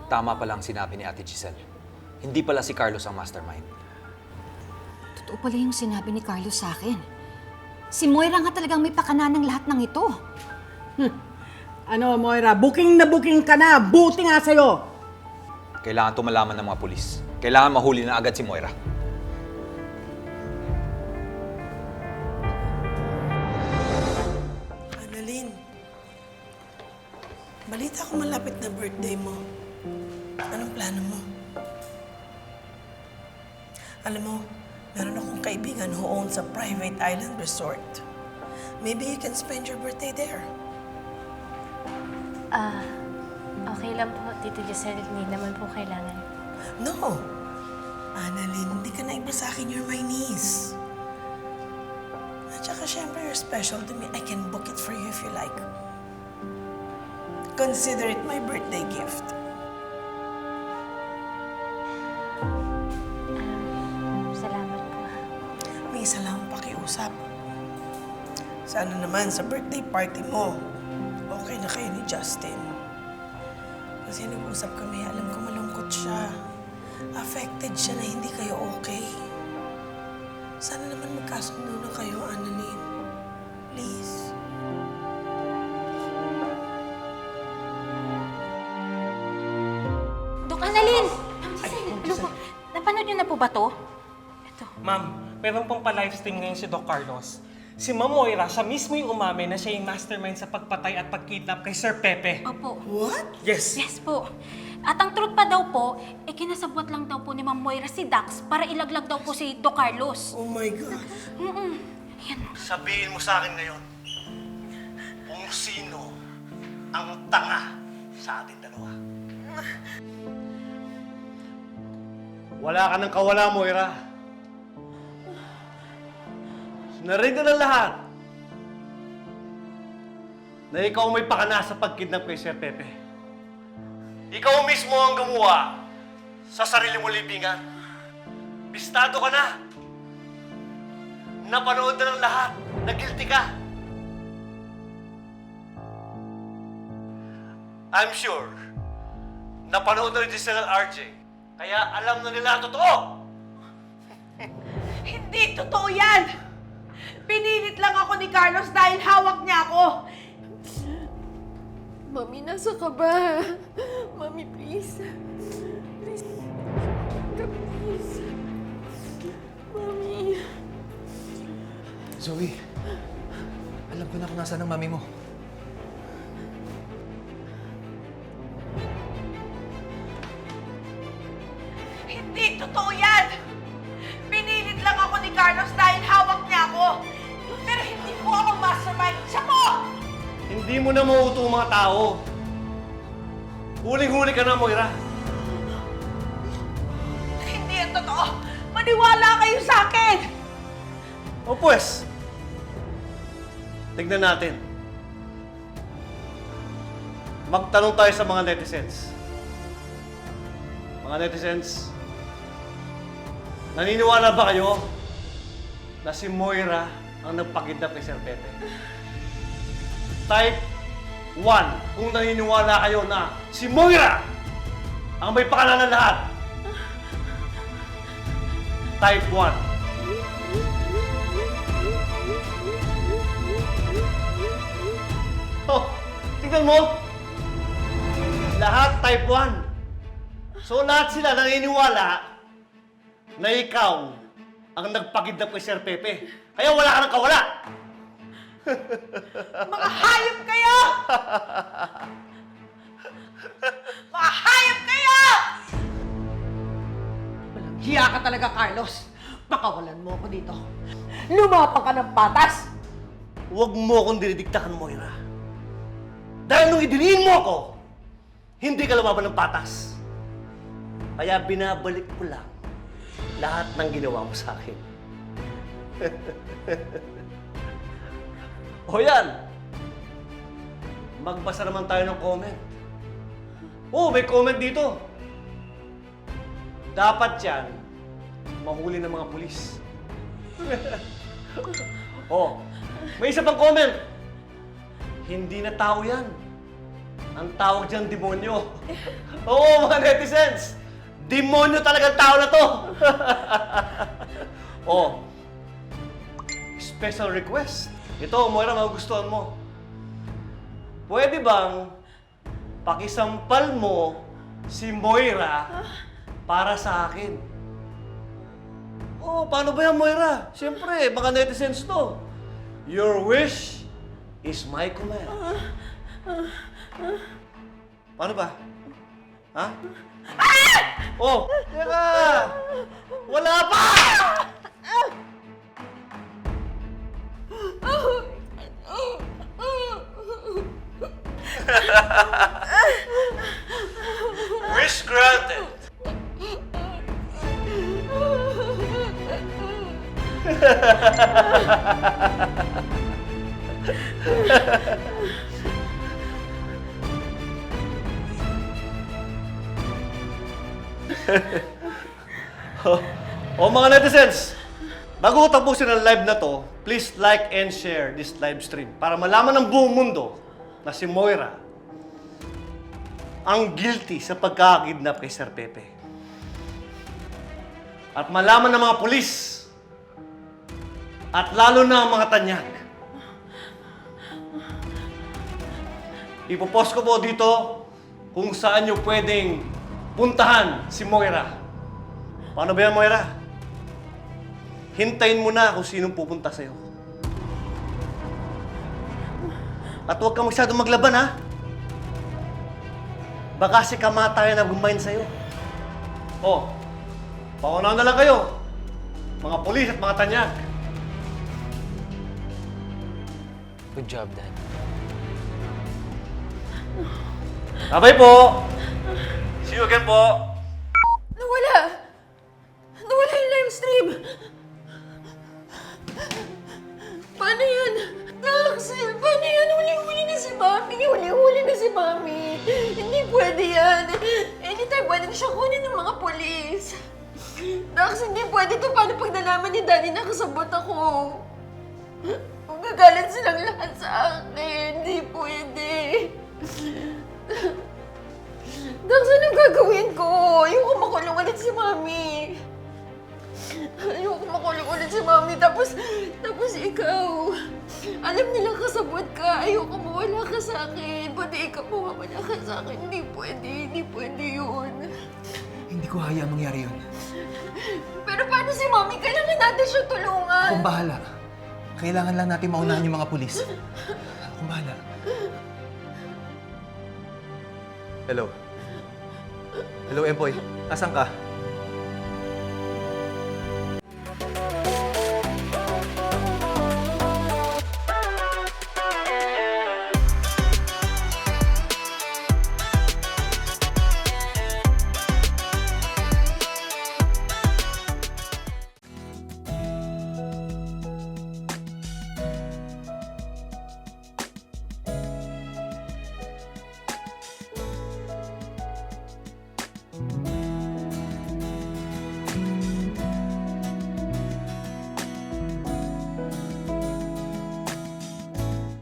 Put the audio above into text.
Tama pala ang sinabi ni Ate Giselle. Hindi pala si Carlos ang mastermind. Totoo pala yung sinabi ni Carlos sa akin. Si Moira nga talagang may pakana ng lahat ng ito. Ano, Moira, booking na booking ka na. Buti nga sa'yo. Kailangan ito malaman ng mga pulis. Kailangan mahuli na agad si Moira. Annalyn, balita ko malapit na birthday mo. Anong plano mo? Alam mo, meron akong kaibigan who owns a private island resort. Maybe you can spend your birthday there. Okay lang po, Tito Giselle. Hindi naman po kailangan. No! Annalyn, hindi ka na iba sa akin. You're my niece. At saka, syempre, you're special to me. I can book it for you if you like. Consider it my birthday gift. Salamat po. May isa lang pakiusap. Sana naman sa birthday party mo, okay na kayo ni Justin. Kasi nag-usap kami, alam ko malungkot siya. Affected siya na hindi kayo okay. Sana naman magkasundo na kayo, Annalyn. Please. Dok Annalyn! Ano po? Napanood niyo na po ba to? Ito. Ma'am, meron pong pa-livestream ngayon si Doc Carlos. Si Ma'am Moira, siya mismo yung umame na siya yung mastermind sa pagpatay at pagkidnap kay Sir Pepe. Opo. What? Yes. Yes po. At ang truth pa daw po, kinasabwat lang daw po ni Ma'am Moira si Dax para ilaglag daw po si Doc Carlos. Oh my gosh. Yan. Sabihin mo sa akin ngayon kung sino ang tanga sa ating dalawa. Wala ka ng kawala, Moira. Narinig na ng lahat na ikaw may pakana sa pagkidnap kay Sir Pepe. Ikaw mismo ang gumawa sa sarili mo libingan. Bistado ka na. Napanood na ng lahat na guilty ka. I'm sure napanood na rin si Giselle at RJ. Kaya alam na nila ang totoo. Hindi totoo yan! Pinilit lang ako ni Carlos dahil hawak niya ako. Mami, nasa ka ba? Mami, please. Please. Please. Mami. Zoe, alam ko na kung nasaan ang mami mo. Hindi totoo yan! Pinilit lang ako ni Carlos dahil hawak niya ako. Pero hindi po ako mastermind. Siya po! Hindi mo na mauuto ang mga tao. Huling-huli ka na, Moira. Hindi yan totoo. Maniwala kayo sa akin! O pues, tignan natin. Magtanong tayo sa mga netizens. Mga netizens, naniniwala ba kayo na si Moira ang nagpakidnap kay Sir Pepe? Type 1 kung naniniwala kayo na si Moira ang may pakalanan lahat. Type 1. Oh, tingnan mo. Lahat type 1. So lahat sila naniniwala na ikaw ang nagpakidnap kay Sir Pepe. Kaya wala ka ng kawala. Mga hayop kayo! Mga hayop kayo! Walang hiya ka talaga, Carlos. Pakawalan mo ako dito. Lumapang ka ng patas! Huwag mo akong dinidiktahan, Moira. Dahil nung idiniin mo ako, hindi ka lumaban ng patas. Kaya binabalik ko lang lahat ng ginawa mo sa akin. O yan! Magbasa naman tayo ng comment. Oh, may comment dito. Dapat yan, mahuli ng mga pulis. Oh, may isa pang comment. Hindi na tao yan. Ang tawag dyan, demonyo. Oo, mga netizens! Demonyo talagang tao na to! Oh, special request. Ito, Moira, magugustuhan mo. Pwede bang pakisampal mo si Moira para sa akin? Oh, paano ba yan, Moira? Siyempre, mga netizens to. Your wish is my command. Paano ba? Ha? Oh, teka! Wala pa! Wish granted. O mga netizens, bago ko tapusin ang live na to, please like and share this live stream para malaman ng buong mundo na si Moira ang guilty sa pagkakidnap kay Sir Pepe. At malaman ng mga pulis at lalo na ang mga tanyag. Ipopost ko po dito kung saan nyo pwedeng puntahan si Moira. Paano ba yan, Moira? Hintayin mo na kung sinong pupunta sa'yo. At huwag kang masyadong maglaban, ha? Baka si kamatayan na gumayin sa'yo. Oh, paunahan na lang kayo. Mga pulis at mga tanyag. Good job, Dad. Babay po! See you again po! Nawala! Nawala yung live stream! Paano yun? Dax, paano yun? Huli-huli na si Mami! Huli-huli na si Mami! Hindi pwede yan! Anytime pwede na siya kunin ng mga polis! Dax, hindi pwede to. Paano pag nalaman ni Daddy na kasabot ako? Magagalit silang lahat sa akin. Hindi pwede. Dax, anong gagawin ko? Ayoko makulong ulit si Mami. Ayoko makulong ulit si Mami. Tapos ikaw. Alam nilang kasabot ka. Ayoko mawala ka sa akin. Pati ikaw mawala ka sa akin. Hindi pwede yun. Hindi ko hayaan mangyari yun. Pero paano si Mami? Kailangan natin siya tulungan. Akong bahala. Kailangan lang natin maunahan yung mga pulis. Akong bahala. Hello? Hello, Empoy. Nasaan ka?